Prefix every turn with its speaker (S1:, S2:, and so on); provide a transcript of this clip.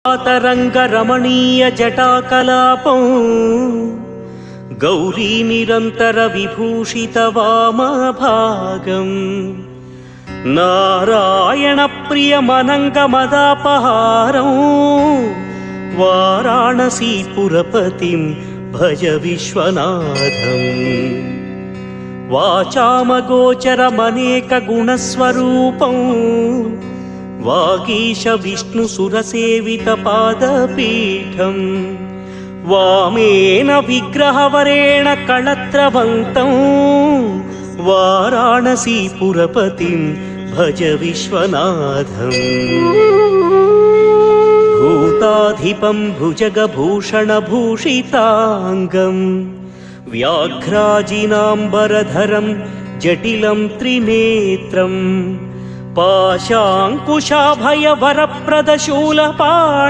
S1: तरंगरमणीय जटाकलापं गौरी निरंतर विभूषित वामभागं नारायण प्रिय मनंगमदापहारं वाराणसी पुरपतिं भज विश्वनाथम् वाचामगोचरमनेक गुणस्वरूपं वागीश विष्णु सुरसेवित पादपीठं वामेन विग्रहवरेण कळत्रवन्तं वाराणसी पुरपतिं भज विश्वनाथम् भूताधिपं भुजगभूषणभूषिताङ्गं व्याघ्राजिनाम्बरधरं जटिलं त्रिनेत्रं पाशाङ्कुशाभयवरप्रदशूलपाणि